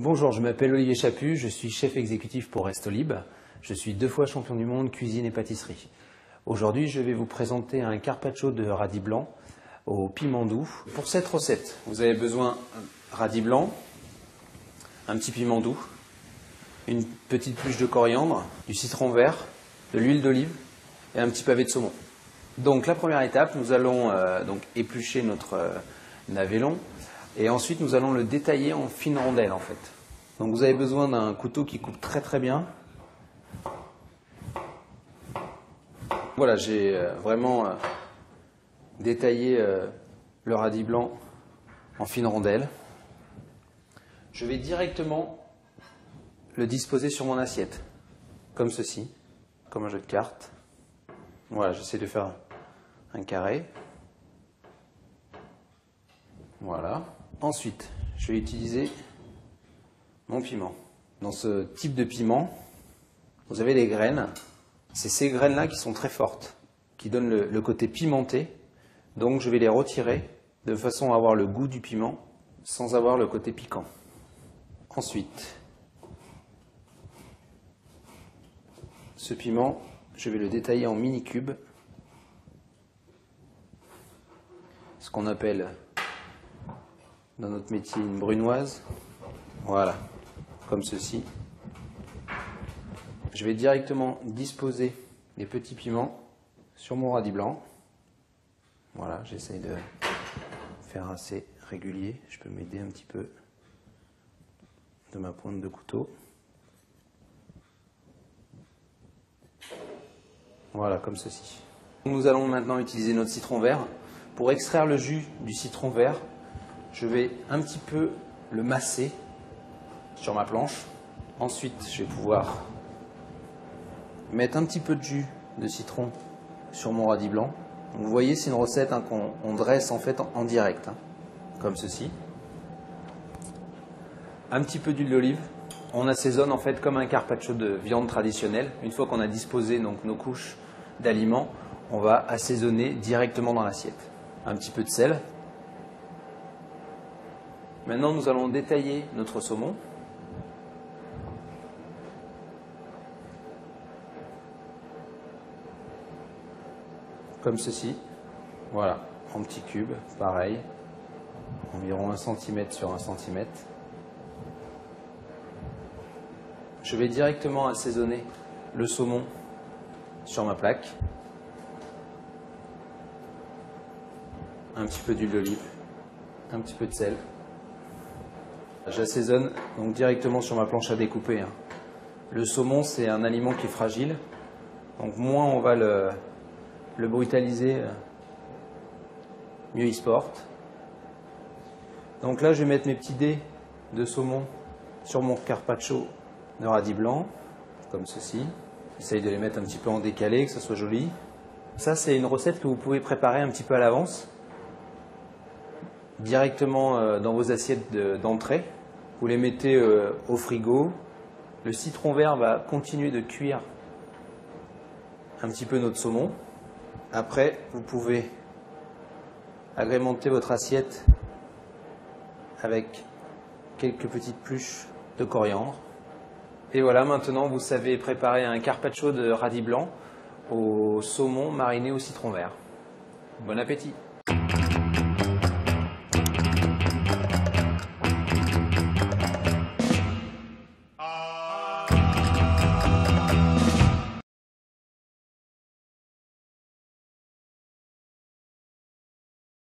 Bonjour, je m'appelle Olivier Chaput, je suis chef exécutif pour Restolib. Je suis 2 fois champion du monde cuisine et pâtisserie. Aujourd'hui, je vais vous présenter un carpaccio de radis blanc au piment doux. Pour cette recette, vous avez besoin d'un radis blanc, un petit piment doux, une petite pluche de coriandre, du citron vert, de l'huile d'olive et un petit pavé de saumon. Donc la première étape, nous allons éplucher notre navet long. Et ensuite, nous allons le détailler en fines rondelles, en fait. Donc, vous avez besoin d'un couteau qui coupe très très bien. Voilà, j'ai vraiment détaillé le radis blanc en fines rondelles. Je vais directement le disposer sur mon assiette, comme ceci, comme un jeu de cartes. Voilà, j'essaie de faire un carré. Voilà. Ensuite, je vais utiliser mon piment. Dans ce type de piment, vous avez les graines. C'est ces graines-là qui sont très fortes, qui donnent le côté pimenté. Donc je vais les retirer de façon à avoir le goût du piment sans avoir le côté piquant. Ensuite, ce piment, je vais le détailler en mini cubes. Ce qu'on appelle dans notre métier une brunoise. Voilà, comme ceci. Je vais directement disposer les petits piments sur mon radis blanc. Voilà, j'essaye de faire assez régulier. Je peux m'aider un petit peu de ma pointe de couteau. Voilà, comme ceci. Nous allons maintenant utiliser notre citron vert. Pour extraire le jus du citron vert, je vais un petit peu le masser sur ma planche. Ensuite, je vais pouvoir mettre un petit peu de jus de citron sur mon radis blanc. Donc, vous voyez, c'est une recette qu'on dresse en fait en direct, comme ceci. Un petit peu d'huile d'olive. On assaisonne en fait comme un carpaccio de viande traditionnelle. Une fois qu'on a disposé donc nos couches d'aliments, on va assaisonner directement dans l'assiette. Un petit peu de sel. Maintenant, nous allons détailler notre saumon. Comme ceci. Voilà, en petits cubes, pareil. Environ 1 cm sur 1 cm. Je vais directement assaisonner le saumon sur ma plaque. Un petit peu d'huile d'olive, un petit peu de sel. J'assaisonne donc directement sur ma planche à découper. Le saumon, c'est un aliment qui est fragile. Donc moins on va le brutaliser, mieux il se porte. Donc là, je vais mettre mes petits dés de saumon sur mon carpaccio de radis blanc, comme ceci. J'essaye de les mettre un petit peu en décalé, que ça soit joli. Ça, c'est une recette que vous pouvez préparer un petit peu à l'avance, directement dans vos assiettes d'entrée. Vous les mettez au frigo. Le citron vert va continuer de cuire un petit peu notre saumon. Après, vous pouvez agrémenter votre assiette avec quelques petites pluches de coriandre. Et voilà, maintenant vous savez préparer un carpaccio de radis blanc au saumon mariné au citron vert. Bon appétit!